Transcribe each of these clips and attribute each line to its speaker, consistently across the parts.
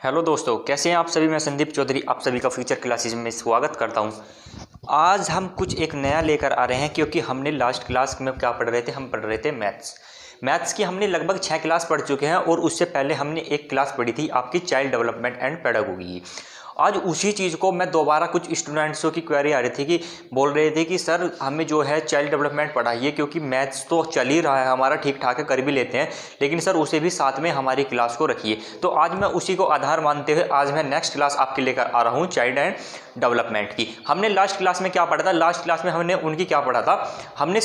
Speaker 1: Hello दोस्तों, कैसे हैं आप सभी। मैं संदीप चौधरी आप सभी का फ्यूचर क्लासेस में स्वागत करता हूं। आज हम कुछ एक नया लेकर आ रहे हैं क्योंकि हमने लास्ट क्लास में क्या पढ़ रहे थे, हम पढ़ रहे थे मैथ्स की हमने लगभग 6 क्लास पढ़ चुके हैं और उससे पहले हमने एक क्लास पढ़ी थी आपकी चाइल्ड डेवलपमेंट एंड पेडागोगी। आज उसी चीज़ को मैं दोबारा कुछ स्टूडेंट्सों की क्वेरी आ रही थी कि बोल रहे थे कि सर हमें जो है चाइल्ड डेवलपमेंट पढ़ाइए क्योंकि मैथ्स तो चल ही रहा है हमारा, ठीक ठाक है, कर भी लेते हैं, लेकिन सर उसे भी साथ में हमारी क्लास को रखिए। तो आज मैं उसी को आधार मानते हुए आज मैं नेक्स्ट क्लास आपके लेकर आ रहा हूँ चाइल्ड एंड डेवलपमेंट की। हमने लास्ट क्लास में क्या पढ़ा था, लास्ट क्लास में हमने उनकी क्या पढ़ा था, हमने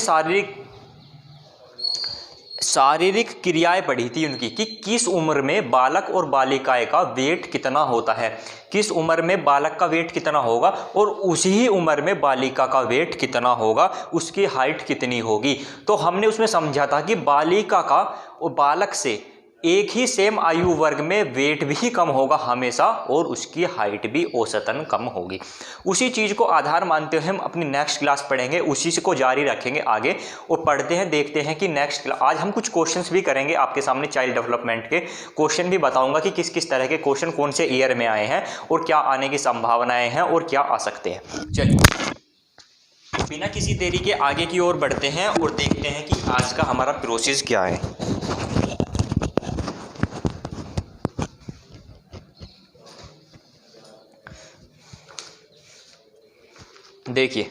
Speaker 1: शारीरिक क्रियाएं पढ़ी थी उनकी कि किस उम्र में बालक और बालिकाएं का वेट कितना होता है, किस उम्र में बालक का वेट कितना होगा और उसी ही उम्र में बालिका का वेट कितना होगा, उसकी हाइट कितनी होगी। तो हमने उसमें समझा था कि बालिका का और बालक से एक ही सेम आयु वर्ग में वेट भी कम होगा हमेशा और उसकी हाइट भी औसतन कम होगी। उसी चीज़ को आधार मानते हुए हम अपनी नेक्स्ट क्लास पढ़ेंगे, उसी को जारी रखेंगे आगे और पढ़ते हैं, देखते हैं कि नेक्स्ट क्लास आज हम कुछ क्वेश्चंस भी करेंगे आपके सामने। चाइल्ड डेवलपमेंट के क्वेश्चन भी बताऊंगा कि किस किस तरह के क्वेश्चन कौन से ईयर में आए हैं और क्या आने की संभावनाएं हैं और क्या आ सकते हैं। चलिए बिना किसी देरी के आगे की ओर बढ़ते हैं और देखते हैं कि आज का हमारा प्रोसेस क्या है। देखिए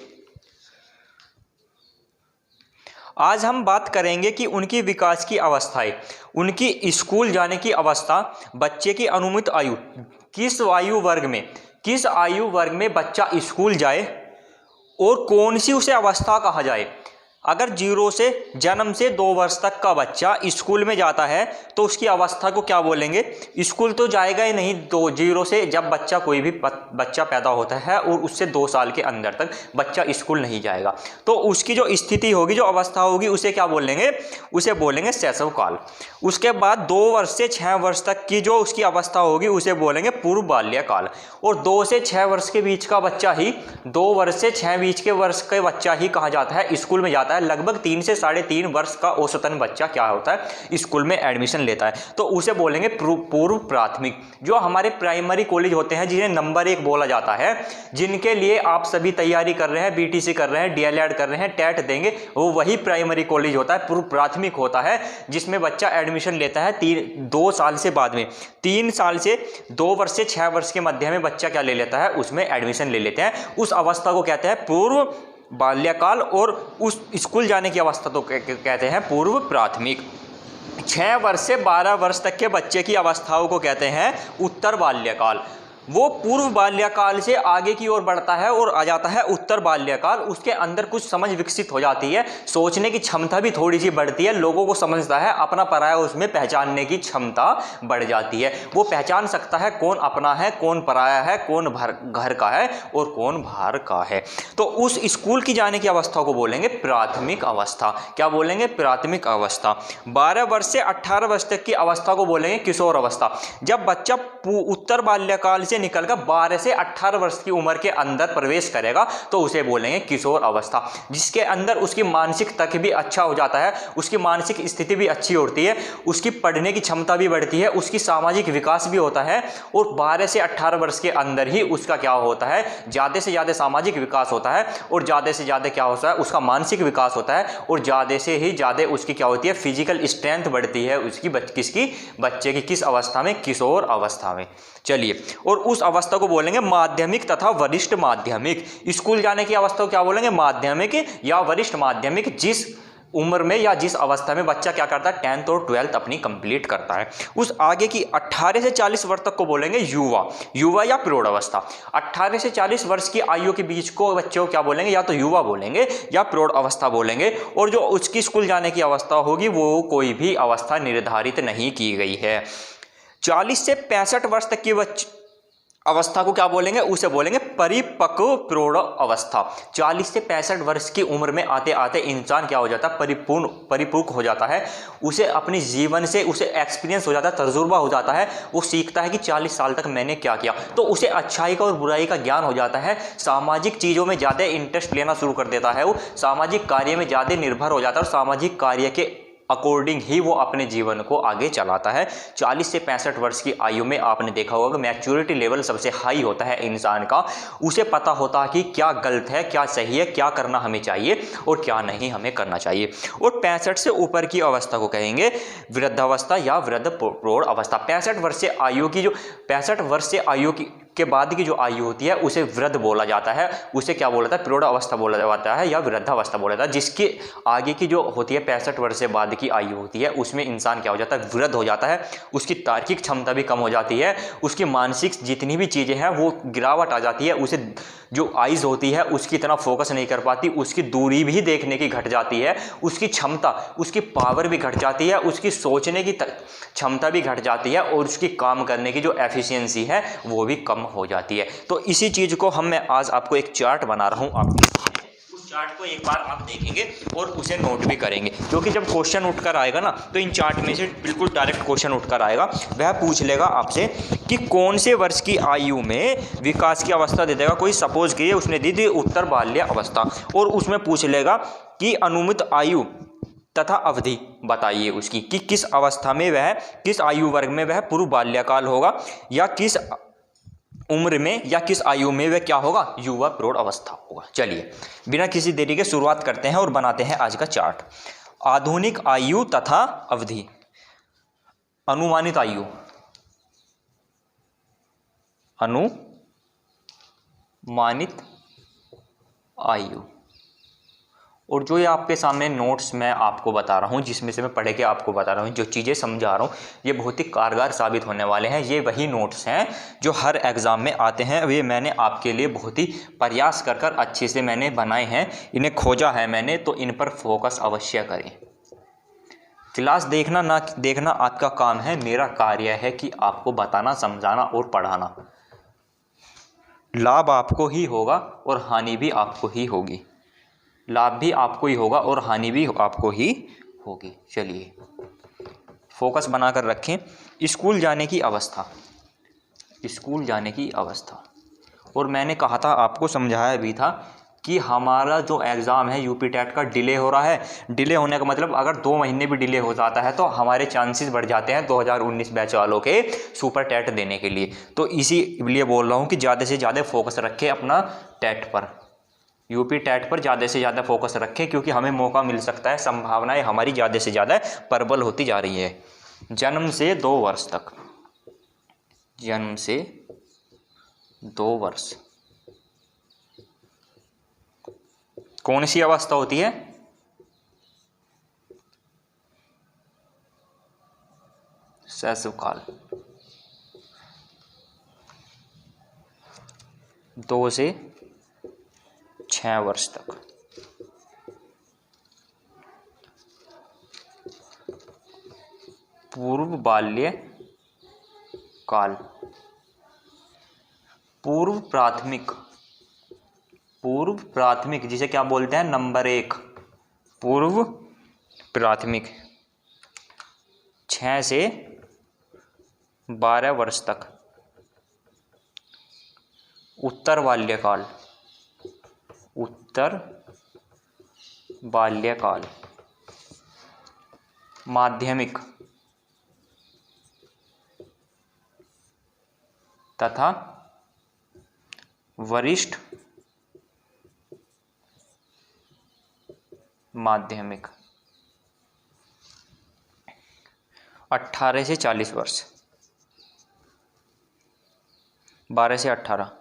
Speaker 1: आज हम बात करेंगे कि उनकी विकास की अवस्थाएं, उनकी स्कूल जाने की अवस्था, बच्चे की अनुमित आयु, किस आयु वर्ग में बच्चा स्कूल जाए और कौन सी उसे अवस्था कहा जाए। अगर जन्म से 2 वर्ष तक का बच्चा स्कूल में जाता है तो उसकी अवस्था को क्या बोलेंगे। स्कूल तो जाएगा ही नहीं, 0 से जब बच्चा कोई भी बच्चा पैदा होता है और उससे 2 साल के अंदर तक बच्चा स्कूल नहीं जाएगा तो उसकी जो स्थिति होगी, जो अवस्था होगी, उसे क्या बोलेंगे, उसे बोलेंगे शैशव काल। उसके बाद 2 वर्ष से 6 वर्ष तक की जो उसकी अवस्था होगी उसे बोलेंगे पूर्व बाल्यकाल। और 2 से 6 वर्ष के बीच का बच्चा ही, 2 वर्ष से 6 बीच के वर्ष का बच्चा ही कहा जाता है स्कूल में जाता है। लगभग 3 से 3.5 वर्ष का औसतन बच्चा क्या होता है, स्कूल में एडमिशन लेता है, तो उसे बोलेंगे पूर्व प्राथमिक। जो हमारे प्राइमरी कॉलेज होते हैं जिन्हें नंबर 1 बोला जाता है, जिनके लिए आप सभी तैयारी कर रहे हैं, बीटीसी कर रहे हैं, डीएलएड कर रहे हैं, टेट देंगे, वो वही प्राइमरी कॉलेज होता है, पूर्व प्राथमिक होता है, जिसमें बच्चा एडमिशन लेता है 2 साल से बाद में। 3 साल से 2 वर्ष से 6 वर्ष के मध्य में बच्चा क्या ले लेता है, उसमें एडमिशन ले लेते हैं। उस अवस्था को कहते हैं पूर्व बाल्यकाल और उस स्कूल जाने की अवस्था तो कहते हैं पूर्व प्राथमिक। 6 वर्ष से 12 वर्ष तक के बच्चे की अवस्थाओं को कहते हैं उत्तर बाल्यकाल। वो पूर्व बाल्यकाल से आगे की ओर बढ़ता है और आ जाता है उत्तर बाल्यकाल। उसके अंदर कुछ समझ विकसित हो जाती है, सोचने की क्षमता भी थोड़ी सी बढ़ती है, लोगों को समझता है, अपना पराया उसमें पहचानने की क्षमता बढ़ जाती है। वो पहचान सकता है कौन अपना है, कौन पराया है, कौन घर का है और कौन बाहर का है। तो उस स्कूल की जाने की अवस्था को बोलेंगे प्राथमिक अवस्था। क्या बोलेंगे, प्राथमिक अवस्था। 12 वर्ष से 18 वर्ष तक की अवस्था को बोलेंगे किशोर अवस्था। जब बच्चा उत्तर बाल्यकाल से निकलकर 12 से 18 वर्ष की उम्र के अंदर प्रवेश करेगा तो उसे बोलेंगे किशोर अवस्था, जिसके अंदर उसकी मानसिक तक भी अच्छा हो जाता है, उसकी मानसिक स्थिति भी अच्छी होती है, उसकी पढ़ने की क्षमता भी बढ़ती है, उसकी सामाजिक विकास भी होता है और 12 से 18 वर्ष के अंदर ही उसका क्या होता है, ज़्यादा से ज़्यादा सामाजिक विकास होता है और ज़्यादा से ज़्यादा क्या होता है, उसका मानसिक विकास होता है और ज़्यादा से ही ज़्यादा उसकी क्या होती है, फिजिकल स्ट्रेंथ बढ़ती है उसकी, बच्चे की किस अवस्था में, किशोर अवस्था में। चलिए, और उस अवस्था को बोलेंगे माध्यमिक तथा वरिष्ठ माध्यमिक। स्कूल जाने की अवस्था को क्या बोलेंगे, माध्यमिक या वरिष्ठ माध्यमिक। जिस उम्र में या जिस अवस्था में बच्चा क्या करता है, 10th और 12th अपनी कंप्लीट करता है। उस आगे की 18 से 40 वर्ष तक को बोलेंगे युवा या प्रौढ़ अवस्था। 18 से 40 वर्ष की आयु के बीच को बच्चों को क्या बोलेंगे, या तो युवा बोलेंगे या प्रौढ़ अवस्था बोलेंगे। और जो उसकी स्कूल जाने की अवस्था होगी वो कोई भी अवस्था निर्धारित नहीं की गई है। 40 से 65 वर्ष तक की अवस्था को क्या बोलेंगे, उसे बोलेंगे परिपक्व प्रौढ़ अवस्था। 40 से 65 वर्ष की उम्र में आते आते इंसान क्या हो जाता है, परिपक्व हो जाता है। उसे अपने जीवन से उसे एक्सपीरियंस हो जाता है, तजुर्बा हो जाता है। वो सीखता है कि 40 साल तक मैंने क्या किया, तो उसे अच्छाई का और बुराई का ज्ञान हो जाता है। सामाजिक चीज़ों में ज़्यादा इंटरेस्ट लेना शुरू कर देता है, वो सामाजिक कार्य में ज़्यादा निर्भर हो जाता है और सामाजिक कार्य के अकॉर्डिंग ही वो अपने जीवन को आगे चलाता है। 40 से 65 वर्ष की आयु में आपने देखा होगा कि मैच्योरिटी लेवल सबसे हाई होता है इंसान का। उसे पता होता है कि क्या गलत है, क्या सही है, क्या करना हमें चाहिए और क्या नहीं हमें करना चाहिए। और 65 से ऊपर की अवस्था को कहेंगे वृद्धावस्था या वृद्ध प्रौढ़ अवस्था। 65 वर्ष से आयु की जो 65 वर्ष से आयु की के बाद की जो आयु होती है उसे वृद्ध बोला जाता है। उसे क्या बोला जाता है? प्रौढ़ अवस्था बोला जाता है या वृद्धावस्था बोला जाता है। जिसके आगे की जो होती है 65 वर्ष से बाद की आयु होती है उसमें इंसान क्या हो जाता है? वृद्ध हो जाता है। उसकी तार्किक क्षमता भी कम हो जाती है, उसकी मानसिक जितनी भी चीज़ें हैं वो गिरावट आ जाती है। उसे जो आइज़ होती है उसकी इतना फोकस नहीं कर पाती, उसकी दूरी भी देखने की घट जाती है, उसकी क्षमता, उसकी पावर भी घट जाती है, उसकी सोचने की क्षमता भी घट जाती है और उसकी काम करने की जो एफिशिएंसी है वो भी कम हो जाती है। तो इसी चीज़ को मैं आज आपको एक चार्ट बना रहा हूँ आपके सामने। उस चार्ट को एक बार आप देखेंगे और उसे नोट भी करेंगे, क्योंकि जब क्वेश्चन उठकर आएगा ना तो इन चार्ट में से बिल्कुल डायरेक्ट क्वेश्चन उठकर आएगा। वह पूछ लेगा आपसे कि कौन से वर्ष की आयु में विकास की अवस्था दे देगा। कोई सपोज कीजिए उसने दी थी उत्तर बाल्य अवस्था, और उसमें पूछ लेगा कि अनुमित आयु तथा अवधि बताइए उसकी, कि किस अवस्था में वह, किस आयु वर्ग में वह पूर्व बाल्यकाल होगा, या किस उम्र में या किस आयु में वह क्या होगा? युवा प्रौढ़ अवस्था होगा। चलिए बिना किसी देरी के शुरुआत करते हैं और बनाते हैं आज का चार्ट। आधुनिक आयु तथा अवधि। अनुमानित आयु, अनुमानित आयु। और जो ये आपके सामने नोट्स मैं आपको बता रहा हूँ, जिसमें से मैं पढ़ के आपको बता रहा हूँ, जो चीज़ें समझा रहा हूँ, ये बहुत ही कारगर साबित होने वाले हैं। ये वही नोट्स हैं जो हर एग्ज़ाम में आते हैं। ये मैंने आपके लिए बहुत ही प्रयास कर कर अच्छे से मैंने बनाए हैं, इन्हें खोजा है मैंने, तो इन पर फोकस अवश्य करें। क्लास देखना ना देखना आपका काम है, मेरा कार्य है कि आपको बताना, समझाना और पढ़ाना। लाभ आपको ही होगा और हानि भी आपको ही होगी। लाभ भी आपको ही होगा और हानि भी आपको ही होगी। चलिए फोकस बनाकर रखें। स्कूल जाने की अवस्था, स्कूल जाने की अवस्था। और मैंने कहा था, आपको समझाया भी था कि हमारा जो एग्ज़ाम है यूपी टेट का डिले हो रहा है। डिले होने का मतलब अगर 2 महीने भी डिले हो जाता है तो हमारे चांसेस बढ़ जाते हैं 2019 बैच वालों के सुपर टेट देने के लिए। तो इसीलिए बोल रहा हूँ कि ज़्यादा से ज़्यादा फोकस रखें अपना टेट पर, यूपी टेट पर ज़्यादा से ज़्यादा फोकस रखें, क्योंकि हमें मौका मिल सकता है, संभावनाएं हमारी ज़्यादा से ज़्यादा प्रबल होती जा रही है। जन्म से 2 वर्ष तक, जन्म से 2 वर्ष कौन सी अवस्था होती है? शैशवकाल। 2 से 6 वर्ष तक। पूर्व बाल्य काल। पूर्व प्राथमिक, पूर्व प्राथमिक जिसे क्या बोलते हैं? नंबर 1 पूर्व प्राथमिक। 6 से 12 वर्ष तक। उत्तर बाल्यकाल, उत्तर बाल्यकाल। माध्यमिक तथा वरिष्ठ माध्यमिक। 18 से 40 वर्ष, 12 से 18,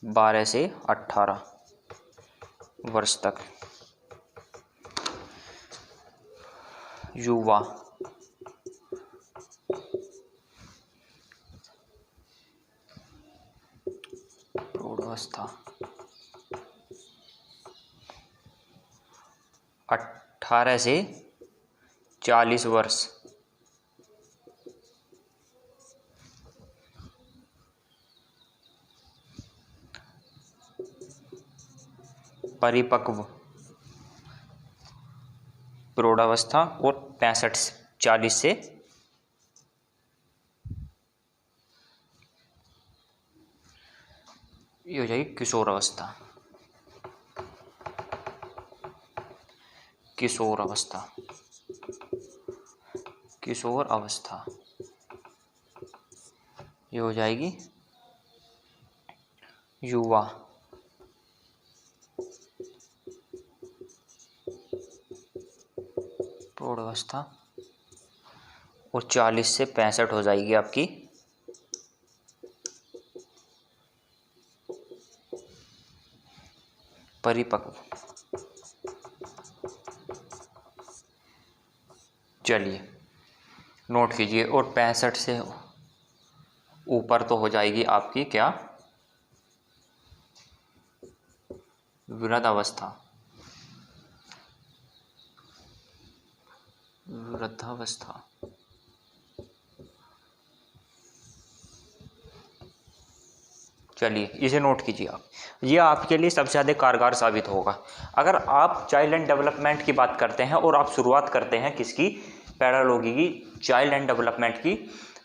Speaker 1: 12 से 18 वर्ष तक। युवा, प्रौढ़ावस्था। 18 से 40 वर्ष, परिपक्व प्रौढ़ावस्था। और 40 से ये हो जाएगी किशोर अवस्था, किशोर अवस्था। किशोर अवस्था, ये हो जाएगी युवा। प्रौढ़ावस्था, और 40 से 65 हो जाएगी आपकी परिपक्व। चलिए नोट कीजिए। और 65 से ऊपर तो हो जाएगी आपकी क्या, वृद्धावस्था। वृद्धावस्था, चलिए इसे नोट कीजिए आप। ये आपके लिए सबसे ज़्यादा कारगर साबित होगा। अगर आप चाइल्ड एंड डेवलपमेंट की बात करते हैं और आप शुरुआत करते हैं किसकी, पैडागोजी की, चाइल्ड एंड डेवलपमेंट की,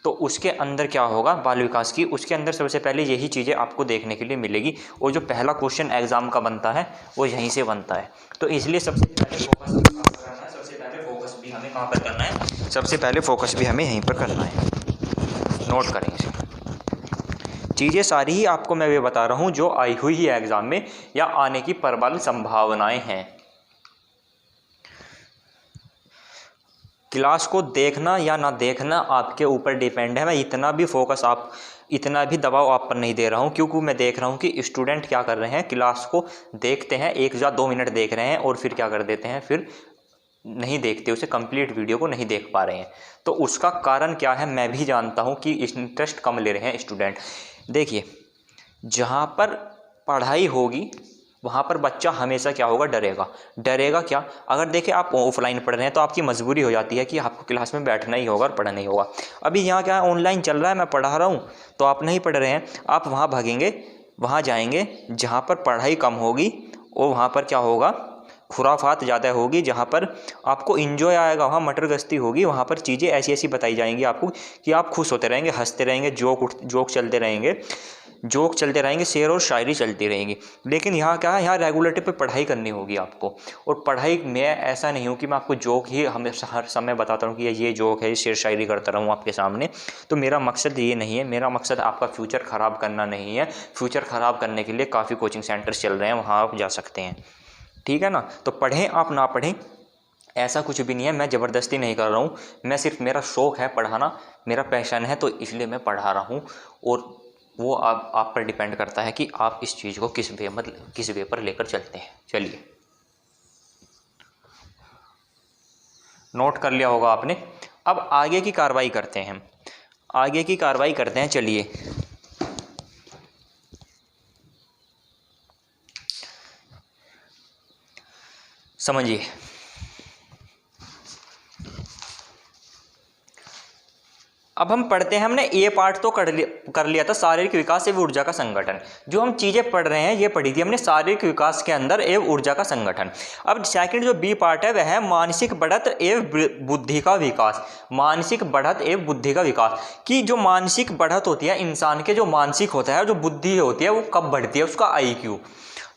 Speaker 1: तो उसके अंदर क्या होगा, बाल विकास की, उसके अंदर सबसे पहले यही चीज़ें आपको देखने के लिए मिलेगी। और जो पहला क्वेश्चन एग्जाम का बनता है वो यहीं से बनता है। तो इसलिए सबसे पहले फोकस भी कहाँ पर करना है, सबसे पहले फोकस भी हमें कहाँ पर करना है, सबसे पहले फोकस भी हमें यहीं पर करना है। नोट करें इसे। चीज़ें सारी ही आपको मैं ये बता रहा हूँ जो आई हुई है एग्जाम में या आने की प्रबल संभावनाएं हैं। क्लास को देखना या ना देखना आपके ऊपर डिपेंड है। मैं इतना भी दबाव आप पर नहीं दे रहा हूँ, क्योंकि मैं देख रहा हूँ कि स्टूडेंट क्या कर रहे हैं, क्लास को देखते हैं 1 या 2 मिनट देख रहे हैं और फिर क्या कर देते हैं, फिर नहीं देखते, उसे कंप्लीट वीडियो को नहीं देख पा रहे हैं। तो उसका कारण क्या है मैं भी जानता हूँ कि इंटरेस्ट कम ले रहे हैं स्टूडेंट। देखिए, जहाँ पर पढ़ाई होगी वहाँ पर बच्चा हमेशा क्या होगा, डरेगा क्या। अगर देखिए आप ऑफलाइन पढ़ रहे हैं तो आपकी मजबूरी हो जाती है कि आपको क्लास में बैठना ही होगा और पढ़ना ही होगा। अभी यहाँ क्या है, ऑनलाइन चल रहा है, मैं पढ़ा रहा हूँ तो आप नहीं पढ़ रहे हैं, आप वहाँ भागेंगे, वहाँ जाएंगे जहाँ पर पढ़ाई कम होगी और वहाँ पर क्या होगा, खुराफात ज़्यादा होगी, जहाँ पर आपको इन्जॉय आएगा, वहाँ मटर गश्ती होगी, वहाँ पर चीज़ें ऐसी ऐसी बताई जाएंगी आपको कि आप खुश होते रहेंगे, हंसते रहेंगे, जोक चलते रहेंगे, शेर और शायरी चलती रहेंगी। लेकिन यहाँ क्या है, यहाँ रेगुलेटिव पे पढ़ाई करनी होगी आपको। और पढ़ाई में ऐसा नहीं हूँ कि मैं आपको जोक ही हमेशा हर समय बताता हूँ कि ये जोक है, शेर शायरी करता रहूँ आपके सामने। तो मेरा मकसद ये नहीं है, मेरा मकसद आपका फ्यूचर ख़राब करना नहीं है। फ्यूचर ख़राब करने के लिए काफ़ी कोचिंग सेंटर्स चल रहे हैं, वहाँ आप जा सकते हैं, ठीक है ना। तो पढ़ें आप ना पढ़ें ऐसा कुछ भी नहीं है, मैं ज़बरदस्ती नहीं कर रहा हूँ, मैं सिर्फ, मेरा शौक़ है पढ़ाना, मेरा पैशन है, तो इसलिए मैं पढ़ा रहा हूँ। और वो आप पर डिपेंड करता है कि आप इस चीज़ को किस वे पर लेकर चलते हैं। चलिए, नोट कर लिया होगा आपने। अब आगे की कार्रवाई करते हैं, चलिए। समझिए, अब हम पढ़ते हैं। हमने ए पार्ट तो कर लिया था, शारीरिक विकास एवं ऊर्जा का संगठन। जो हम चीज़ें पढ़ रहे हैं ये पढ़ी थी हमने, शारीरिक विकास के अंदर एवं ऊर्जा का संगठन। अब सेकंड जो बी पार्ट है वह है मानसिक बढ़त एवं बुद्धि का विकास। मानसिक बढ़त एवं बुद्धि का विकास की जो मानसिक बढ़त होती है इंसान के, जो मानसिक होता है, जो बुद्धि होती है वो कब बढ़ती है, उसका IQ।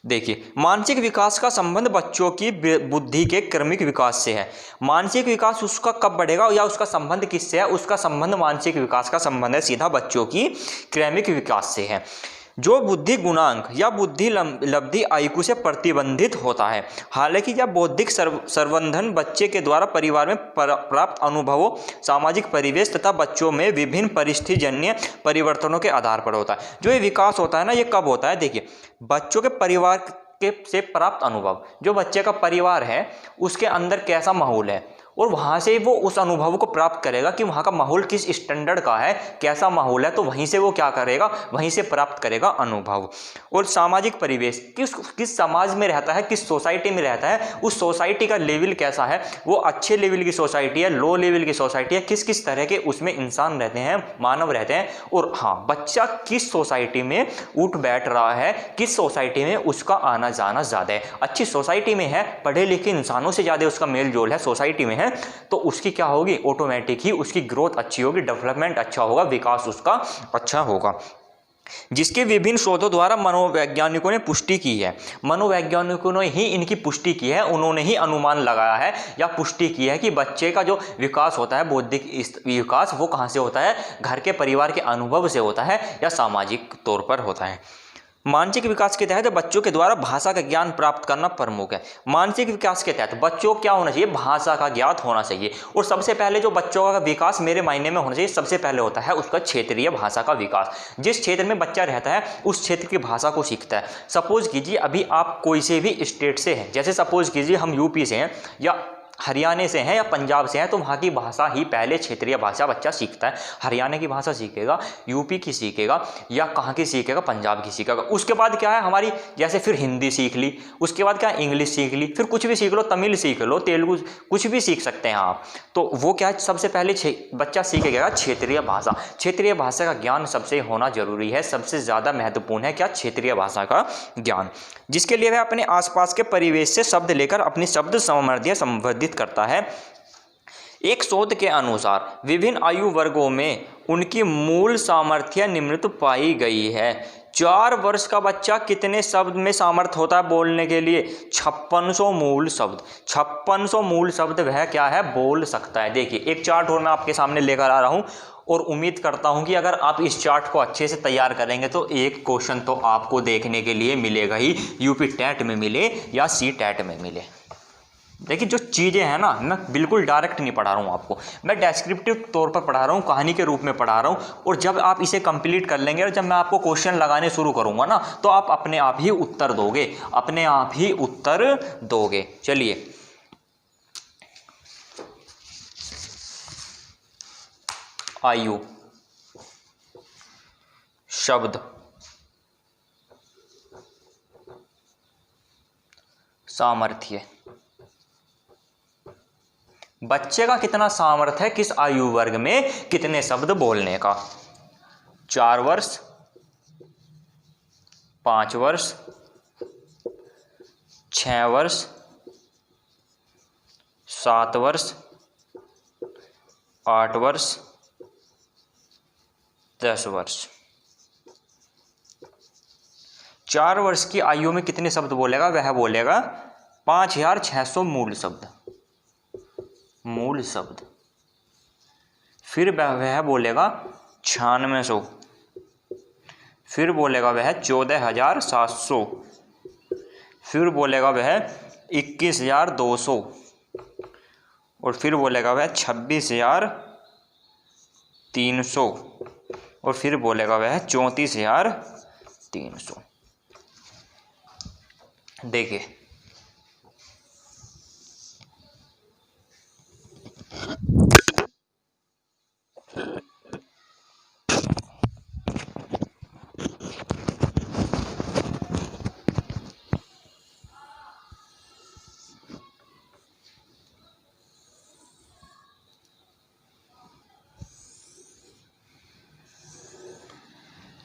Speaker 1: देखिए, मानसिक विकास का संबंध बच्चों की बुद्धि के क्रमिक विकास से है। मानसिक विकास उसका कब बढ़ेगा या उसका संबंध किससे है, उसका संबंध, मानसिक विकास का संबंध है सीधा बच्चों की क्रमिक विकास से है, जो बुद्धि गुणांक या बुद्धि लब्धि IQ से प्रतिबंधित होता है। हालांकि यह बौद्धिक संवर्धन बच्चे के द्वारा परिवार में प्राप्त अनुभवों, सामाजिक परिवेश तथा बच्चों में विभिन्न परिस्थितिजन्य परिवर्तनों के आधार पर होता है। जो ये विकास होता है ना, ये कब होता है, देखिए, बच्चों के परिवार के से प्राप्त अनुभव, जो बच्चे का परिवार है उसके अंदर कैसा माहौल है, और वहाँ से वो उस अनुभव को प्राप्त करेगा कि वहाँ का माहौल किस स्टैंडर्ड का है, कैसा माहौल है, तो वहीं से वो क्या करेगा, वहीं से प्राप्त करेगा अनुभव। और सामाजिक परिवेश, किस समाज में रहता है, किस सोसाइटी में रहता है, उस सोसाइटी का लेवल कैसा है, वो अच्छे लेवल की सोसाइटी है, लो लेवल की सोसाइटी है, किस किस तरह के उसमें इंसान रहते हैं, मानव रहते हैं। और हाँ, बच्चा किस सोसाइटी में उठ बैठ रहा है, किस सोसाइटी में उसका आना जाना ज़्यादा है। अच्छी सोसाइटी में है, पढ़े लिखे इंसानों से ज़्यादा उसका मेल जोल है सोसाइटी में है, तो उसकी क्या होगी, ऑटोमेटिक ही उसकी ग्रोथ अच्छी होगी, डेवलपमेंट अच्छा होगा, विकास उसका अच्छा होगा। जिसके विभिन्न शोधों द्वारा मनोवैज्ञानिकों ने पुष्टि की है। मनोवैज्ञानिकों ने ही इनकी पुष्टि की है, उन्होंने ही अनुमान लगाया है या पुष्टि की है कि बच्चे का जो विकास होता है, बौद्धिक विकास, वो कहाँ से होता है, घर के परिवार के अनुभव से होता है या सामाजिक तौर पर होता है। मानसिक विकास के तहत बच्चों के द्वारा भाषा का ज्ञान प्राप्त करना प्रमुख है। मानसिक विकास के तहत बच्चों को क्या होना चाहिए, भाषा का ज्ञात होना चाहिए। और सबसे पहले जो बच्चों का विकास मेरे मायने में होना चाहिए, सबसे पहले होता है उसका क्षेत्रीय भाषा का विकास। जिस क्षेत्र में बच्चा रहता है उस क्षेत्र की भाषा को सीखता है। सपोज कीजिए अभी आप कोई से भी स्टेट से हैं, जैसे सपोज कीजिए हम यूपी से हैं या हरियाणा से हैं या पंजाब से हैं, तो वहाँ की भाषा ही पहले क्षेत्रीय भाषा बच्चा सीखता है। हरियाणा की भाषा सीखेगा, यूपी की सीखेगा या कहाँ की सीखेगा, पंजाब की सीखेगा। उसके बाद क्या है हमारी, जैसे फिर हिंदी सीख ली, उसके बाद क्या इंग्लिश सीख ली, फिर कुछ भी सीख लो, तमिल सीख लो, तेलुगु, कुछ भी सीख सकते हैं आप। तो वो क्या है, सबसे पहले बच्चा सीखेगा क्षेत्रीय भाषा। क्षेत्रीय भाषा का ज्ञान सबसे होना जरूरी है, सबसे ज़्यादा महत्वपूर्ण है क्या, क्षेत्रीय भाषा का ज्ञान, जिसके लिए वह अपने आसपास के परिवेश से शब्द लेकर अपनी शब्द सामर्थ्य संवर्धित करता है। एक शोध के अनुसार विभिन्न आयु वर्गों में उनकी मूल सामर्थ्य निम्नलिखित पाई गई है। 4 वर्ष का बच्चा कितने शब्द में सामर्थ्य होता है बोलने के लिए, 5600 मूल शब्द। 5600 मूल शब्द वह क्या है, बोल सकता है। देखिए एक चार्ट और मैं आपके सामने लेकर आ रहा हूं और उम्मीद करता हूं कि अगर आप इस चार्ट को अच्छे से तैयार करेंगे तो एक क्वेश्चन तो आपको देखने के लिए मिलेगा ही, यूपी टेट में मिले या सी टेट में मिले। देखिए जो चीज़ें हैं ना, मैं बिल्कुल डायरेक्ट नहीं पढ़ा रहा हूँ आपको, मैं डेस्क्रिप्टिव तौर पर पढ़ा रहा हूँ, कहानी के रूप में पढ़ा रहा हूँ। और जब आप इसे कंप्लीट कर लेंगे और जब मैं आपको क्वेश्चन लगाने शुरू करूँगा ना, तो आप अपने आप ही उत्तर दोगे, अपने आप ही उत्तर दोगे। चलिए आयु, शब्द, सामर्थ्य। बच्चे का कितना सामर्थ्य है, किस आयु वर्ग में कितने शब्द बोलने का। 4 वर्ष, 5 वर्ष, 6 वर्ष, 7 वर्ष, 8 वर्ष, 10 वर्ष। 4 वर्ष की आयु में कितने शब्द बोलेगा, वह बोलेगा 5600 मूल शब्द, मूल शब्द। फिर वह बोलेगा 9600, फिर बोलेगा वह 14700, फिर बोलेगा वह 21200 और फिर बोलेगा वह 26300 और फिर बोलेगा वह 34300। देखिए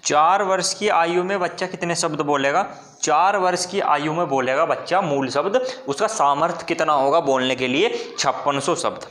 Speaker 1: 4 वर्ष की आयु में बच्चा कितने शब्द बोलेगा, 4 वर्ष की आयु में बोलेगा बच्चा मूल शब्द, उसका सामर्थ्य कितना होगा बोलने के लिए, 5600 शब्द।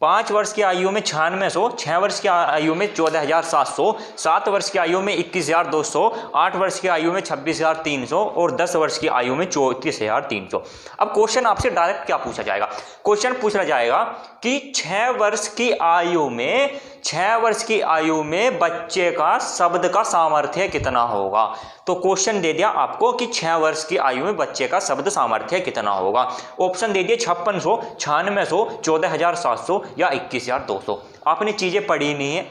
Speaker 1: 5 वर्ष की आयु में 9600, 6 वर्ष की आयु में 14700, 7 वर्ष की आयु में 21200, 8 वर्ष की आयु में 26300 और 10 वर्ष की आयु में 34300। अब क्वेश्चन आपसे डायरेक्ट क्या पूछा जाएगा, क्वेश्चन पूछा जाएगा कि 6 वर्ष की आयु में, 6 वर्ष की आयु में बच्चे का शब्द का सामर्थ्य कितना होगा। तो क्वेश्चन दे दिया आपको कि 6 वर्ष की आयु में बच्चे का शब्द सामर्थ्य कितना होगा। ऑप्शन दे दिए 5600, 9600, 14700 या 21200। आपने चीजें पढ़ी नहीं है,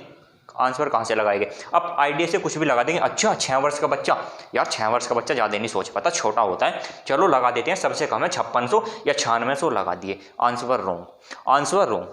Speaker 1: आंसर कहाँ से लगाएंगे। अब आइडिया से कुछ भी लगा देंगे, अच्छा 6 वर्ष का बच्चा, यार 6 वर्ष का बच्चा ज़्यादा नहीं सोच पाता, छोटा होता है, चलो लगा देते हैं, सबसे कम है 5600 या 9600 लगा दिए। Answer wrong, answer wrong.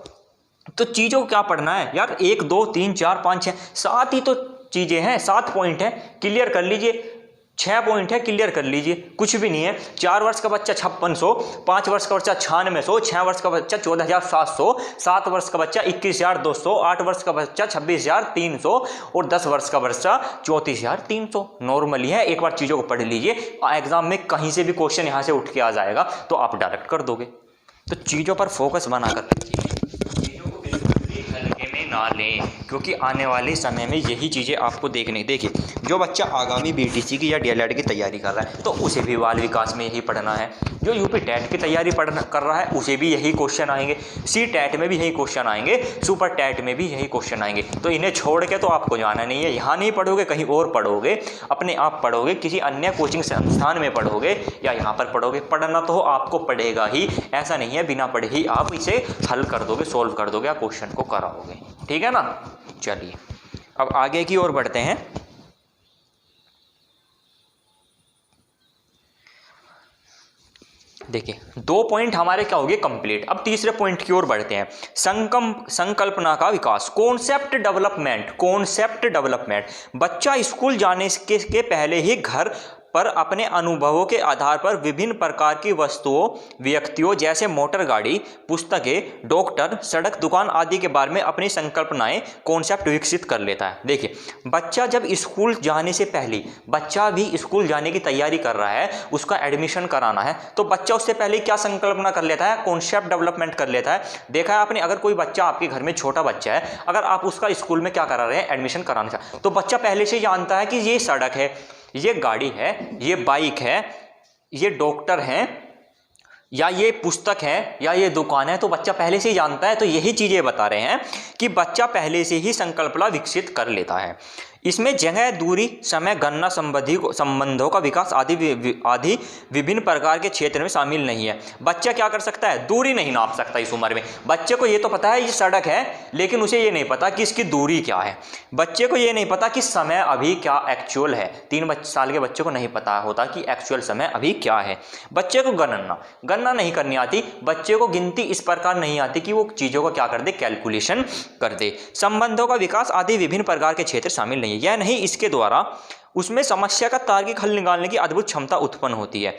Speaker 1: तो चीज़ों को क्या पढ़ना है यार, 1 2 3 4 5 6 7 ही तो चीज़ें हैं, 7 पॉइंट हैं, क्लियर कर लीजिए। 6 पॉइंट है, क्लियर कर लीजिए, कुछ भी नहीं है। 4 वर्ष का बच्चा 5600, 5 वर्ष का बच्चा 9600, 6 वर्ष का बच्चा 14700, 7 वर्ष का बच्चा 21200, 8 वर्ष का बच्चा 26300 और 10 वर्ष का बच्चा 34300। नॉर्मली है, एक बार चीज़ों को पढ़ लीजिए, एग्जाम में कहीं से भी क्वेश्चन यहाँ से उठ के आ जाएगा तो आप डायरेक्ट कर दोगे। तो चीज़ों पर फोकस बनाकर चीज़ों को बिल्कुल भी हल्के में ना लें। क्योंकि आने वाले समय में यही चीज़ें आपको देखिए जो बच्चा आगामी बीटीसी की या डीएलएड की तैयारी कर रहा है तो उसे भी बाल विकास में यही पढ़ना है। जो यूपी टेट की तैयारी कर रहा है उसे भी यही क्वेश्चन आएंगे, सी टेट में भी यही क्वेश्चन आएंगे, सुपर टेट में भी यही क्वेश्चन आएंगे। तो इन्हें छोड़ के तो आपको जाना नहीं है, यहाँ नहीं पढ़ोगे कहीं और पढ़ोगे, अपने आप पढ़ोगे, किसी अन्य कोचिंग संस्थान में पढ़ोगे या यहाँ पर पढ़ोगे। पढ़ना तो आपको पड़ेगा ही, ऐसा नहीं है बिना पढ़े ही आप इसे हल कर दोगे, सोल्व कर दोगे या क्वेश्चन को कराओगे। ठीक है ना। चलिए अब आगे की ओर बढ़ते हैं। देखिए 2 पॉइंट हमारे क्या हो गए कंप्लीट। अब तीसरे पॉइंट की ओर बढ़ते हैं। संकल्पना का विकास, कॉन्सेप्ट डेवलपमेंट। बच्चा स्कूल जाने के पहले ही घर पर अपने अनुभवों के आधार पर विभिन्न प्रकार की वस्तुओं, व्यक्तियों जैसे मोटर गाड़ी, पुस्तकें, डॉक्टर, सड़क, दुकान आदि के बारे में अपनी संकल्पनाएं, कॉन्सेप्ट विकसित कर लेता है। देखिए बच्चा जब स्कूल जाने से पहले, बच्चा भी स्कूल जाने की तैयारी कर रहा है, उसका एडमिशन कराना है, तो बच्चा उससे पहले क्या संकल्पना कर लेता है, कॉन्सेप्ट डेवलपमेंट कर लेता है। देखा है आपने, अगर कोई बच्चा आपके घर में छोटा बच्चा है, अगर आप उसका स्कूल में क्या करा रहे हैं, एडमिशन कराना चाहते, तो बच्चा पहले से जानता है कि ये सड़क है, ये गाड़ी है, ये बाइक है, ये डॉक्टर हैं, या ये पुस्तक है, या ये दुकान है, तो बच्चा पहले से ही जानता है। तो यही चीज़ें बता रहे हैं कि बच्चा पहले से ही संकल्पना विकसित कर लेता है। इसमें जगह, दूरी, समय, गणना संबंधों का विकास आदि विभिन्न प्रकार के क्षेत्र में शामिल नहीं है। बच्चा क्या कर सकता है, दूरी नहीं नाप सकता इस उम्र में। बच्चे को ये तो पता है ये सड़क है, लेकिन उसे ये नहीं पता कि इसकी दूरी क्या है। बच्चे को ये नहीं पता कि समय अभी क्या एक्चुअल है। 3 साल के बच्चे को नहीं पता होता कि एक्चुअल समय अभी क्या है। बच्चे को गणना नहीं करनी आती, बच्चे को गिनती इस प्रकार नहीं आती कि वो चीज़ों को क्या कर दे, कैलकुलेशन कर दे। संबंधों का विकास आदि विभिन्न प्रकार के क्षेत्र शामिल नहीं है। यह नहीं, इसके द्वारा उसमें समस्या का तार्किक हल निकालने की अद्भुत क्षमता उत्पन्न होती है।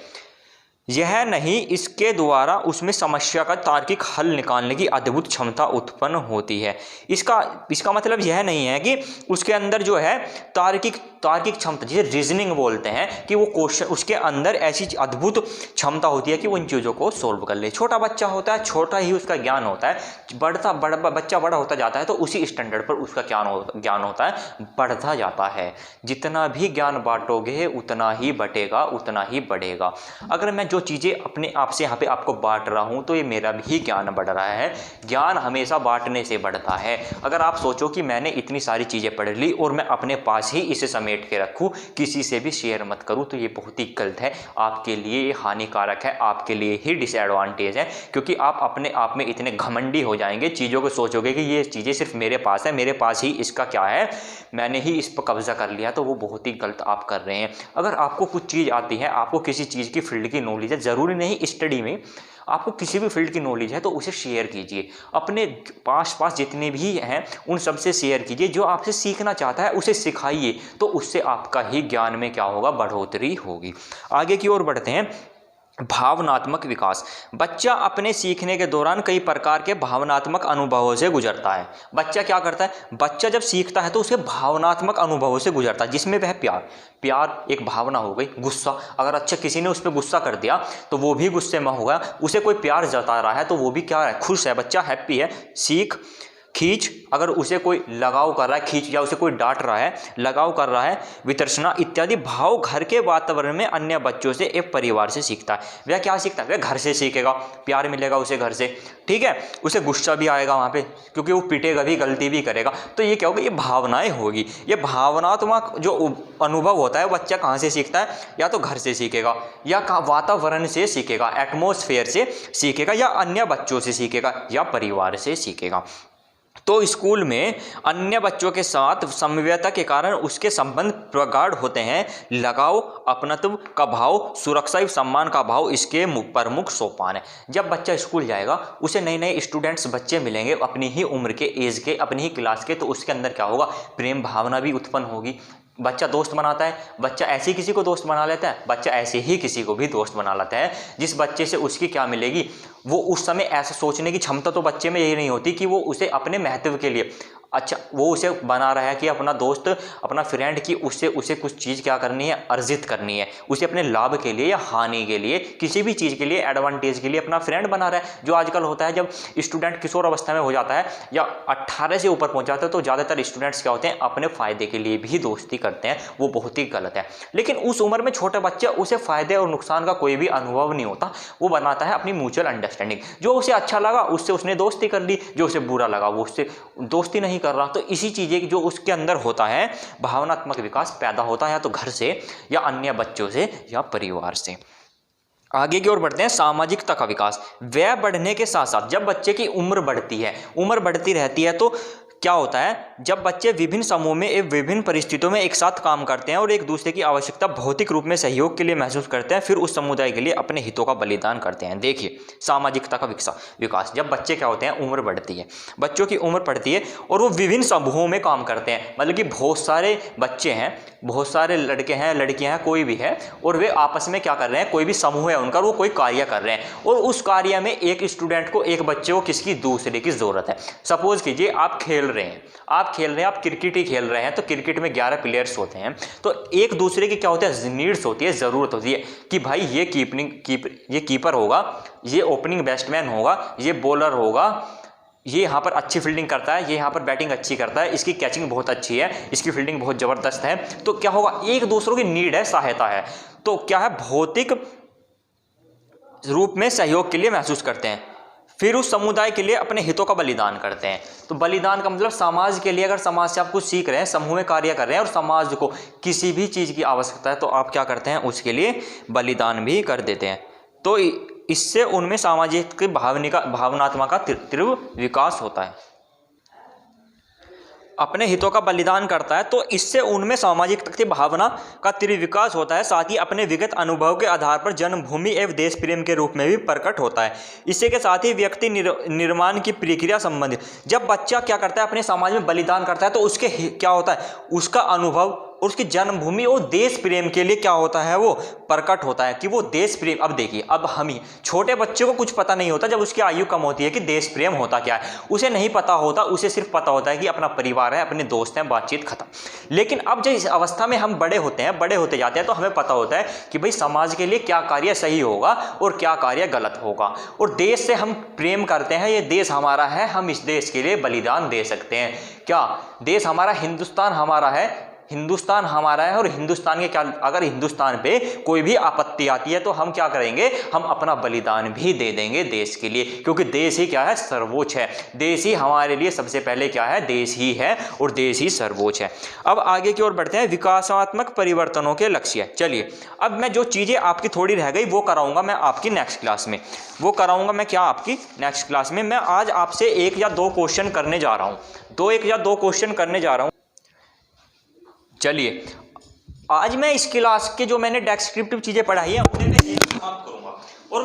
Speaker 1: यह नहीं, इसके द्वारा उसमें समस्या का तार्किक हल निकालने की अद्भुत क्षमता उत्पन्न होती है। इसका मतलब यह नहीं है कि उसके अंदर जो है तार्किक क्षमता, जिसे रीजनिंग बोलते हैं, कि वो क्वेश्चन उसके अंदर ऐसी अद्भुत क्षमता होती है कि वो इन चीज़ों को सोल्व कर ले। छोटा बच्चा होता है, छोटा ही उसका ज्ञान होता है। बच्चा बड़ा होता जाता है तो उसी स्टैंडर्ड पर उसका ज्ञान होता है, बढ़ता जाता है। जितना भी ज्ञान बांटोगे उतना ही बटेगा, उतना ही बढ़ेगा। अगर मैं जो चीज़ें अपने आप से यहाँ पे आपको बांट रहा हूँ तो ये मेरा भी ज्ञान बढ़ रहा है। ज्ञान हमेशा बांटने से बढ़ता है। अगर आप सोचो कि मैंने इतनी सारी चीज़ें पढ़ ली और मैं अपने पास ही इसे समेट के रखूं, किसी से भी शेयर मत करूं, तो ये बहुत ही गलत है। आपके लिए ये हानिकारक है, आपके लिए ही डिसएडवांटेज है, क्योंकि आप अपने आप में इतने घमंडी हो जाएंगे, चीज़ों को सोचोगे कि ये चीज़ें सिर्फ मेरे पास है, मेरे पास ही इसका क्या है, मैंने ही इस पर कब्जा कर लिया। तो वो बहुत ही गलत आप कर रहे हैं। अगर आपको कुछ चीज़ आती है, आपको किसी चीज़ की फील्ड की नॉलेज है, ज़रूरी नहीं स्टडी में, आपको किसी भी फील्ड की नॉलेज है तो उसे शेयर कीजिए। अपने पास जितने भी हैं उन सब से शेयर कीजिए। जो आपसे सीखना चाहता है उसे सिखाइए, तो उससे आपका ही ज्ञान में क्या होगा, बढ़ोतरी होगी। आगे की ओर बढ़ते हैं। भावनात्मक विकास। बच्चा अपने सीखने के दौरान कई प्रकार के भावनात्मक अनुभवों से गुजरता है। बच्चा क्या करता है, बच्चा जब सीखता है तो उसे भावनात्मक अनुभवों से गुजरता है, जिसमें वह प्यार एक भावना हो गई। गुस्सा, अगर अच्छा किसी ने उस पर गुस्सा कर दिया तो वो भी गुस्से में होगा। उसे कोई प्यार जता रहा है तो वो भी क्या है, खुश है, बच्चा हैप्पी है। सीख, खींच, अगर उसे कोई लगाव कर रहा है, खींच, या उसे कोई डांट रहा है, लगाव कर रहा है, वितर्षणा इत्यादि भाव घर के वातावरण में अन्य बच्चों से एक परिवार से सीखता है। वह क्या सीखता है, वह घर से सीखेगा, प्यार मिलेगा उसे घर से, ठीक है। उसे गुस्सा भी आएगा वहाँ पे, क्योंकि वो पिटेगा भी, गलती भी करेगा। तो ये क्या होगा, ये भावनाएं होगी। ये भावनात्मक जो अनुभव होता है बच्चा कहाँ से सीखता है, या तो घर से सीखेगा, या वातावरण से सीखेगा, एटमॉस्फेयर से सीखेगा, या अन्य बच्चों से सीखेगा, या परिवार से सीखेगा। तो स्कूल में अन्य बच्चों के साथ समन्वयता के कारण उसके संबंध प्रगाढ़ होते हैं। लगाव, अपनत्व का भाव, सुरक्षा एवं सम्मान का भाव इसके प्रमुख सोपान है। जब बच्चा स्कूल जाएगा उसे नए नए स्टूडेंट्स बच्चे मिलेंगे अपनी ही उम्र के, एज के, अपनी ही क्लास के, तो उसके अंदर क्या होगा, प्रेम भावना भी उत्पन्न होगी। बच्चा दोस्त बनाता है, बच्चा ऐसे ही किसी को दोस्त बना लेता है, बच्चा ऐसे ही किसी को भी दोस्त बना लेता है। जिस बच्चे से उसकी क्या मिलेगी, वो उस समय ऐसा सोचने की क्षमता तो बच्चे में यही नहीं होती कि वो उसे अपने महत्व के लिए, अच्छा वो उसे बना रहा है कि अपना दोस्त, अपना फ्रेंड, कि उसे कुछ चीज़ क्या करनी है, अर्जित करनी है, उसे अपने लाभ के लिए या हानि के लिए, किसी भी चीज़ के लिए, एडवांटेज के लिए अपना फ्रेंड बना रहा है। जो आजकल होता है, जब स्टूडेंट किशोर अवस्था में हो जाता है या 18 से ऊपर पहुंच जाता है, तो ज़्यादातर स्टूडेंट्स क्या होते हैं, अपने फ़ायदे के लिए भी दोस्ती करते हैं। वो बहुत ही गलत है। लेकिन उस उम्र में छोटे बच्चे, उसे फ़ायदे और नुकसान का कोई भी अनुभव नहीं होता। वो बनाता है अपनी म्यूचुअल अंडरस्टैंडिंग। जो उसे अच्छा लगा उससे उसने दोस्ती कर ली, जो उसे बुरा लगा वो उससे दोस्ती नहीं कर रहा। तो इसी चीज़ें जो उसके अंदर होता है, भावनात्मक विकास पैदा होता है या तो घर से या अन्य बच्चों से या परिवार से। आगे की ओर बढ़ते हैं, सामाजिकता का विकास। वह बढ़ने के साथ साथ जब बच्चे की उम्र बढ़ती है, उम्र बढ़ती रहती है, तो क्या होता है, जब बच्चे विभिन्न समूह में विभिन्न परिस्थितियों में एक साथ काम करते हैं और एक दूसरे की आवश्यकता भौतिक रूप में सहयोग के लिए महसूस करते हैं, फिर उस समुदाय के लिए अपने हितों का बलिदान करते हैं। देखिए, सामाजिकता का विकास, जब बच्चे क्या होते हैं, उम्र बढ़ती है, बच्चों की उम्र बढ़ती है और वो विभिन्न समूहों में काम करते हैं। मतलब कि बहुत सारे बच्चे हैं, बहुत सारे लड़के हैं, लड़कियां हैं, कोई भी है, और वे आपस में क्या कर रहे हैं, कोई भी समूह है उनका, वो कोई कार्य कर रहे हैं, और उस कार्य में एक स्टूडेंट को, एक बच्चे को किसकी, दूसरे की जरूरत है। सपोज कीजिए आप खेल रहे हैं, आप क्रिकेट ही खेल रहे हैं, तो क्रिकेट में 11 प्लेयर्स होते हैं, तो एक दूसरे की क्या होते हैं, नीड्स होती है, ज़रूरत होती है कि भाई ये कीपर होगा, ये ओपनिंग बैट्समैन होगा, ये बॉलर होगा, ये यहाँ पर अच्छी फील्डिंग करता है, ये यहाँ पर बैटिंग अच्छी करता है, इसकी कैचिंग बहुत अच्छी है, इसकी फील्डिंग बहुत ज़बरदस्त है। तो क्या होगा, एक दूसरों की नीड है, सहायता है, तो क्या है, भौतिक रूप में सहयोग के लिए महसूस करते हैं, फिर उस समुदाय के लिए अपने हितों का बलिदान करते हैं। तो बलिदान का मतलब समाज के लिए, अगर समाज से आप कुछ सीख रहे हैं, समूह में कार्य कर रहे हैं और समाज को किसी भी चीज़ की आवश्यकता है, तो आप क्या करते हैं, उसके लिए बलिदान भी कर देते हैं। तो इससे उनमें सामाजिक भावनात्मक का तीव्र विकास होता है। अपने हितों का बलिदान करता है, तो इससे उनमें सामाजिक भावना का तीव्र विकास होता है। साथ ही अपने विगत अनुभव के आधार पर जन्मभूमि एवं देश प्रेम के रूप में भी प्रकट होता है। इसी के साथ ही व्यक्ति निर्माण की प्रक्रिया संबंधित, जब बच्चा क्या करता है, अपने समाज में बलिदान करता है, तो उसके क्या होता है, उसका अनुभव और उसकी जन्मभूमि और देश प्रेम के लिए क्या होता है, वो प्रकट होता है कि वो देश प्रेम। अब देखिए, अब हम ही, छोटे बच्चे को कुछ पता नहीं होता जब उसकी आयु कम होती है कि देश प्रेम होता क्या है, उसे नहीं पता होता, उसे सिर्फ पता होता है कि अपना परिवार है, अपने दोस्त हैं, बातचीत खत्म। लेकिन अब जब इस अवस्था में हम बड़े होते हैं, बड़े होते जाते हैं, तो हमें पता होता है कि भाई समाज के लिए क्या कार्य सही होगा और क्या कार्य गलत होगा, और देश से हम प्रेम करते हैं, ये देश हमारा है, हम इस देश के लिए बलिदान दे सकते हैं। क्या देश हमारा, हिंदुस्तान हमारा है, हिंदुस्तान हमारा है, और हिंदुस्तान के क्या, अगर हिंदुस्तान पे कोई भी आपत्ति आती है तो हम क्या करेंगे, हम अपना बलिदान भी दे देंगे देश के लिए, क्योंकि देश ही क्या है, सर्वोच्च है। देश ही हमारे लिए सबसे पहले क्या है, देश ही है, और देश ही सर्वोच्च है। अब आगे की ओर बढ़ते हैं, विकासात्मक परिवर्तनों के लक्ष्य। चलिए, अब मैं जो चीज़ें आपकी थोड़ी रह गई वो कराऊंगा मैं आपकी नेक्स्ट क्लास में, वो कराऊंगा मैं क्या, आपकी नेक्स्ट क्लास में। मैं आज आपसे 1 या 2 क्वेश्चन करने जा रहा हूँ, 1 या 2 क्वेश्चन करने जा रहा हूँ। चलिए, आज मैं इस क्लास के जो मैंने डेस्क्रिप्टिव चीज़ें पढ़ाई है उन्हें मैं एक काम करूँगा, और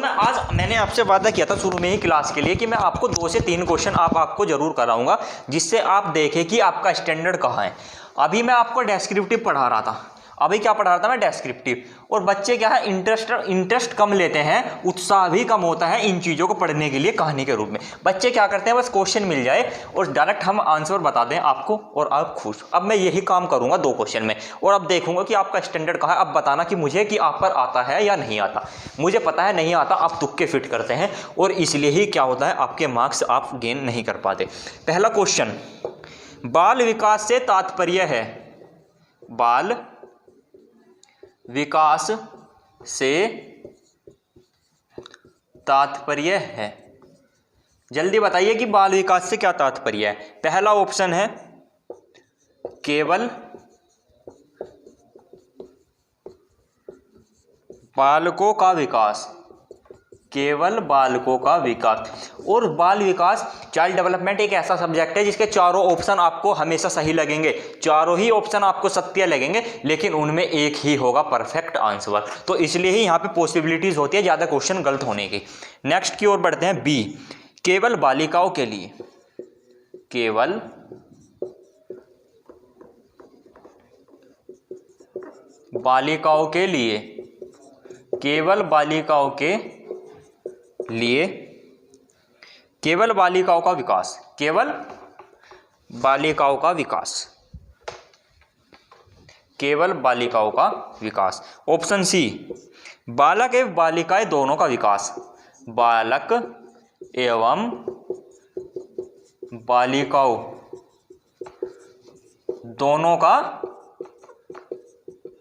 Speaker 1: मैंने आपसे वादा किया था शुरू में ही क्लास के लिए कि मैं आपको 2 से 3 क्वेश्चन आपको जरूर कराऊंगा, जिससे आप देखें कि आपका स्टैंडर्ड कहाँ है। अभी मैं आपको डेस्क्रिप्टिव पढ़ा रहा था, अभी क्या पढ़ा रहा था मैं, डेस्क्रिप्टिव, और बच्चे क्या है, इंटरेस्ट कम लेते हैं, उत्साह भी कम होता है इन चीज़ों को पढ़ने के लिए कहानी के रूप में। बच्चे क्या करते हैं, बस क्वेश्चन मिल जाए और डायरेक्ट हम आंसर बता दें आपको और आप खुश। अब मैं यही काम करूंगा 2 क्वेश्चन में, और अब देखूंगा कि आपका स्टैंडर्ड कहाँ है। अब बताना कि मुझे कि आप पर आता है या नहीं आता। मुझे पता है नहीं आता, आप तुक्के फिट करते हैं, और इसलिए ही क्या होता है, आपके मार्क्स आप गेन नहीं कर पाते। पहला क्वेश्चन, बाल विकास से तात्पर्य है, बाल विकास से तात्पर्य है, जल्दी बताइए कि बाल विकास से क्या तात्पर्य है। पहला ऑप्शन है केवल बालकों का विकास, केवल बालकों का विकास। और बाल विकास, चाइल्ड डेवलपमेंट एक ऐसा सब्जेक्ट है जिसके चारों ऑप्शन आपको हमेशा सही लगेंगे, चारों ही ऑप्शन आपको सत्य लगेंगे, लेकिन उनमें एक ही होगा परफेक्ट आंसर। तो इसलिए ही यहाँ पे पॉसिबिलिटीज होती है ज़्यादा क्वेश्चन गलत होने की। नेक्स्ट की ओर बढ़ते हैं, बी, केवल बालिकाओं के लिए, केवल बालिकाओं के लिए, केवल बालिकाओं के लिए केवल बालिकाओं का विकास, केवल बालिकाओं का विकास, केवल बालिकाओं का विकास। ऑप्शन सी, बालक एवं बालिकाएं दोनों का विकास, बालक एवं बालिकाओं दोनों का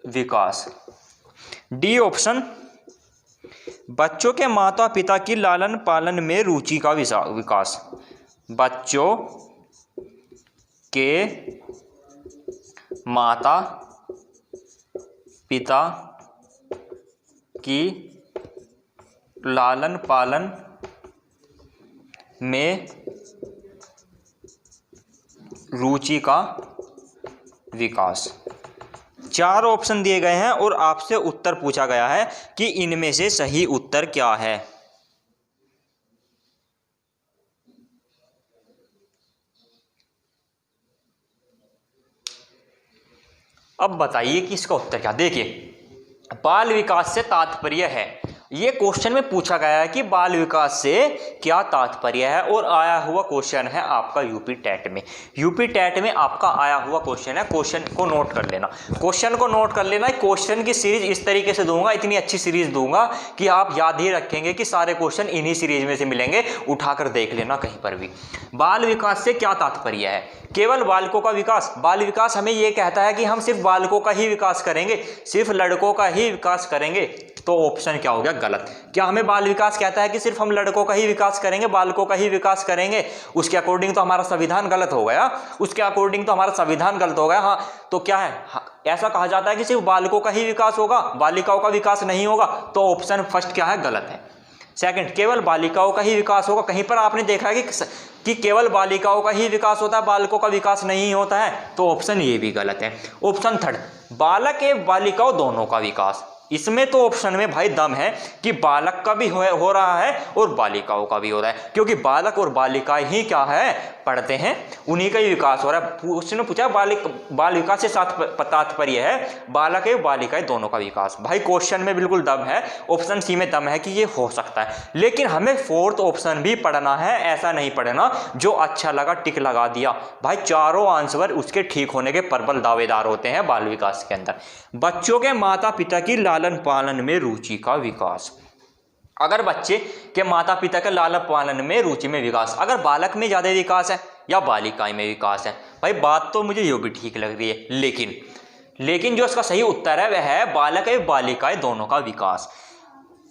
Speaker 1: विकास। डी ऑप्शन, बच्चों के माता पिता की लालन पालन में रुचि का विकास, बच्चों के माता पिता की लालन पालन में रुचि का विकास। 4 ऑप्शन दिए गए हैं और आपसे उत्तर पूछा गया है कि इनमें से सही उत्तर क्या है। अब बताइए कि इसका उत्तर क्या। देखिए, बाल विकास से तात्पर्य है, ये क्वेश्चन में पूछा गया है कि बाल विकास से क्या तात्पर्य है, और आया हुआ क्वेश्चन है आपका यूपी टेट में। यूपी टेट में आपका आया हुआ क्वेश्चन है, क्वेश्चन को नोट कर लेना, क्वेश्चन को नोट कर लेना। क्वेश्चन की सीरीज इस तरीके से दूंगा, इतनी अच्छी सीरीज दूंगा कि आप याद ही रखेंगे कि सारे क्वेश्चन इन्हीं सीरीज में से मिलेंगे, उठाकर देख लेना कहीं पर भी। बाल विकास से क्या तात्पर्य है, केवल बालकों का विकास। बाल विकास हमें यह कहता है कि हम सिर्फ बालकों का ही विकास करेंगे, सिर्फ लड़कों का ही विकास करेंगे, तो ऑप्शन क्या हो गया, गलत। क्या हमें बाल विकास कहता है कि सिर्फ हम लड़कों का ही विकास करेंगे, बालकों का ही विकास करेंगे? उसके अकॉर्डिंग तो हमारा संविधान गलत हो गया, उसके अकॉर्डिंग तो हमारा संविधान गलत हो गया। हाँ, तो क्या है, ऐसा कहा जाता है कि सिर्फ बालकों का ही विकास होगा, बालिकाओं का विकास नहीं होगा, तो ऑप्शन फर्स्ट क्या है, गलत है। सेकंड, केवल बालिकाओं का ही विकास होगा। कहीं पर आपने देखा है कि केवल बालिकाओं का ही विकास होता है, बालकों का विकास नहीं होता है, तो ऑप्शन ये भी गलत है। ऑप्शन थर्ड, बालक एवं बालिकाओं दोनों का विकास। इसमें तो ऑप्शन में भाई दम है कि बालक का भी हो रहा है और बालिकाओं का भी हो रहा है, क्योंकि बालक और बालिकाएं ही क्या है, पढ़ते हैं, उन्हीं का ही विकास हो रहा है। उसने पूछा बाल विकास से तात्पर्य है बालक एवं बालिकाएं दोनों का विकास। भाई क्वेश्चन में बिल्कुल दम है, ऑप्शन सी में दम है कि ये हो सकता है, लेकिन हमें फोर्थ ऑप्शन भी पढ़ना है, ऐसा नहीं पढ़ना जो अच्छा लगा टिक लगा दिया। भाई चारों आंसर उसके ठीक होने के प्रबल दावेदार होते हैं बाल विकास के अंदर। बच्चों के माता पिता की लालन पालन में रुचि का विकास। अगर बच्चे के माता पिता के लालन पालन में रुचि में विकास, अगर बालक में ज्यादा विकास है या बालिकाएं में विकास है, भाई बात तो मुझे ये भी ठीक लग रही है, लेकिन जो इसका सही उत्तर है वह है बालक एवं बालिकाएं दोनों का विकास।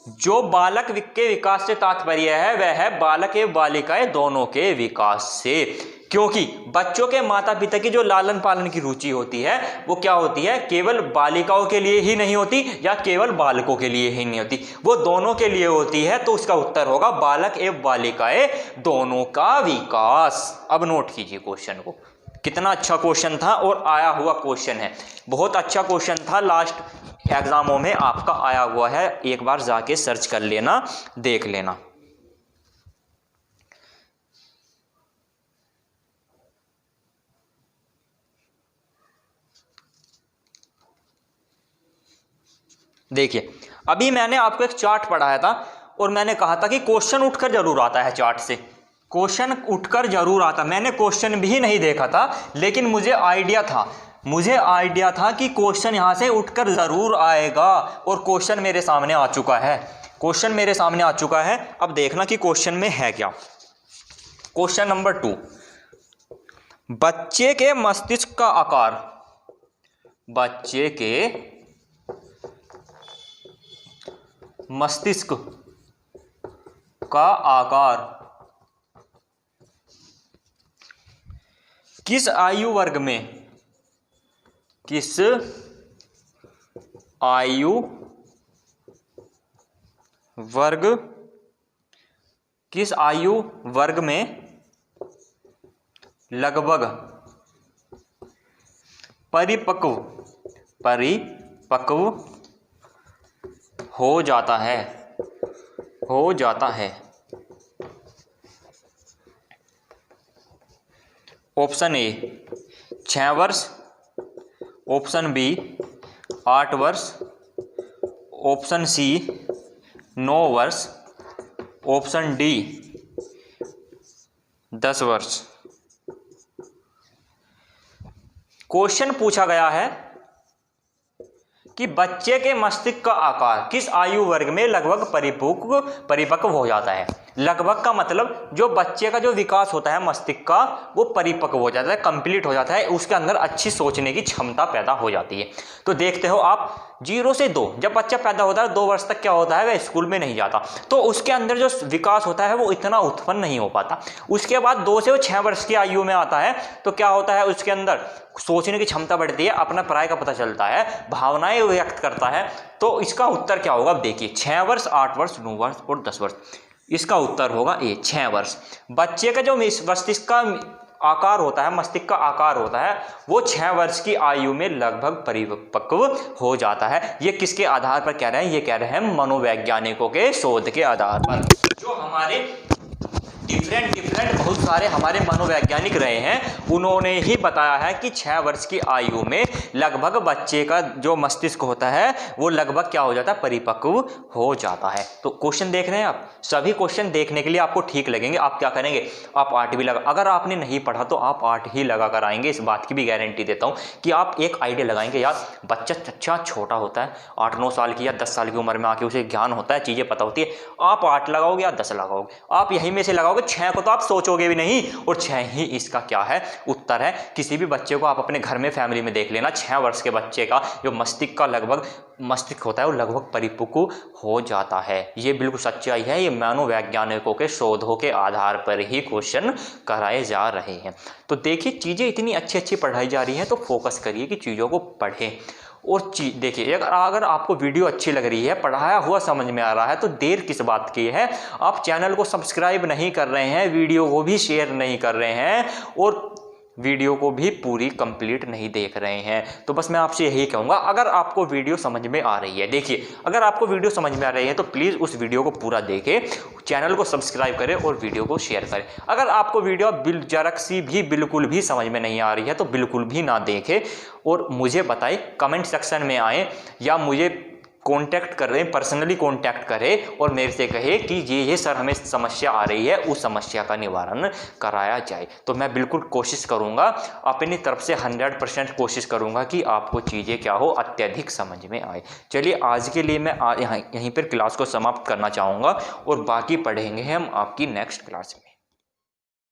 Speaker 1: जो बालक के विकास से तात्पर्य है वह है बालक एवं बालिकाएं दोनों के विकास से, क्योंकि बच्चों के माता पिता की जो लालन पालन की रुचि होती है वो क्या होती है, केवल बालिकाओं के लिए ही नहीं होती या केवल बालकों के लिए ही नहीं होती, वो दोनों के लिए होती है। तो उसका उत्तर होगा बालक एवं बालिकाएं दोनों का विकास। अब नोट कीजिए क्वेश्चन को, कितना अच्छा क्वेश्चन था और आया हुआ क्वेश्चन है, बहुत अच्छा क्वेश्चन था, लास्ट एग्जामों में आपका आया हुआ है, एक बार जाके सर्च कर लेना, देख लेना। देखिए, अभी मैंने आपको एक चार्ट पढ़ाया था और मैंने कहा था कि क्वेश्चन उठकर जरूर आता है, चार्ट से क्वेश्चन उठकर जरूर आता। मैंने क्वेश्चन भी नहीं देखा था, लेकिन मुझे आइडिया था कि क्वेश्चन यहां से उठकर जरूर आएगा, और क्वेश्चन मेरे सामने आ चुका है। अब देखना कि क्वेश्चन में है क्या। क्वेश्चन नंबर 2, बच्चे के मस्तिष्क का आकार, बच्चे के मस्तिष्क का आकार किस आयु वर्ग में लगभग परिपक्व हो जाता है। ऑप्शन ए 6 वर्ष, ऑप्शन बी 8 वर्ष, ऑप्शन सी 9 वर्ष, ऑप्शन डी 10 वर्ष। क्वेश्चन पूछा गया है कि बच्चे के मस्तिष्क का आकार किस आयु वर्ग में लगभग परिपक्व हो जाता है। लगभग का मतलब जो बच्चे का जो विकास होता है मस्तिष्क का, वो परिपक्व हो जाता है, कंप्लीट हो जाता है, उसके अंदर अच्छी सोचने की क्षमता पैदा हो जाती है। तो देखते हो आप 0 से 2 जब बच्चा पैदा होता है 2 वर्ष तक क्या होता है, वह स्कूल में नहीं जाता, तो उसके अंदर जो विकास होता है वो इतना उत्पन्न नहीं हो पाता। उसके बाद 2 से वो 6 वर्ष की आयु में आता है तो क्या होता है, उसके अंदर सोचने की क्षमता बढ़ती है, अपना पराये का पता चलता है, भावनाएं व्यक्त करता है। तो इसका उत्तर क्या होगा, देखिए 6 वर्ष, 8 वर्ष, 9 वर्ष और 10 वर्ष। इसका उत्तर होगा ए 6 वर्ष। बच्चे का जो मस्तिष्क का आकार होता है, मस्तिष्क का आकार होता है, वो 6 वर्ष की आयु में लगभग परिपक्व हो जाता है। ये किसके आधार पर कह रहे हैं, ये कह रहे हैं मनोवैज्ञानिकों के शोध के आधार पर। जो हमारे डिफरेंट बहुत सारे हमारे मनोवैज्ञानिक रहे हैं, उन्होंने ही बताया है कि 6 वर्ष की आयु में लगभग बच्चे का जो मस्तिष्क होता है वो लगभग क्या हो जाता है, परिपक्व हो जाता है। तो क्वेश्चन देख रहे हैं आप, सभी क्वेश्चन देखने के लिए आपको ठीक लगेंगे। आप क्या करेंगे, आप 8 भी लगा, अगर आपने नहीं पढ़ा तो आप 8 ही लगा कर आएंगे। इस बात की भी गारंटी देता हूँ कि आप एक आइडिया लगाएंगे, यार बच्चा अच्छा छोटा होता है, 8-9 साल की या 10 साल की उम्र में आके उसे ज्ञान होता है, चीज़ें पता होती है। आप 8 लगाओगे या 10 लगाओगे, आप यहीं में से लगाओगे 6 को तो आप सोचोगे भी नहीं, और 6 ही इसका क्या है, उत्तर है। किसी भी बच्चे को आप अपने घर में फैमिली में देख लेना, 6 वर्ष के बच्चे का जो मस्तिष्क का लगभग मस्तिष्क होता है वो लगभग परिपक्व हो जाता है। ये बिल्कुल सच्चाई है, ये मनोवैज्ञानिकों के शोधों के आधार पर ही क्वेश्चन कराए जा रहे हैं। तो देखिए चीज़ें इतनी अच्छी पढ़ाई जा रही हैं, तो फोकस करिए कि चीज़ों को पढ़ें। और देखिए अगर आपको वीडियो अच्छी लग रही है, पढ़ाया हुआ समझ में आ रहा है, तो देर किस बात की है। आप चैनल को सब्सक्राइब नहीं कर रहे हैं, वीडियो को भी शेयर नहीं कर रहे हैं, और वीडियो को भी पूरी कंप्लीट नहीं देख रहे हैं। तो बस मैं आपसे यही कहूँगा, अगर आपको वीडियो समझ में आ रही है, देखिए अगर आपको वीडियो समझ में आ रही है तो प्लीज़ उस वीडियो को पूरा देखें, चैनल को सब्सक्राइब करें और वीडियो को शेयर करें। अगर आपको वीडियो जरा सी भी बिल्कुल भी समझ में नहीं आ रही है तो बिल्कुल भी ना देखें, और मुझे बताएं, कमेंट सेक्शन में आएँ या मुझे कांटेक्ट कर रहे हैं, पर्सनली कांटेक्ट करें और मेरे से कहे कि ये सर हमें समस्या आ रही है, उस समस्या का निवारण कराया जाए। तो मैं बिल्कुल कोशिश करूंगा, अपनी तरफ से 100% कोशिश करूंगा कि आपको चीज़ें क्या हो, अत्यधिक समझ में आए। चलिए आज के लिए मैं यहीं पर क्लास को समाप्त करना चाहूँगा और बाकी पढ़ेंगे हम आपकी नेक्स्ट क्लास में।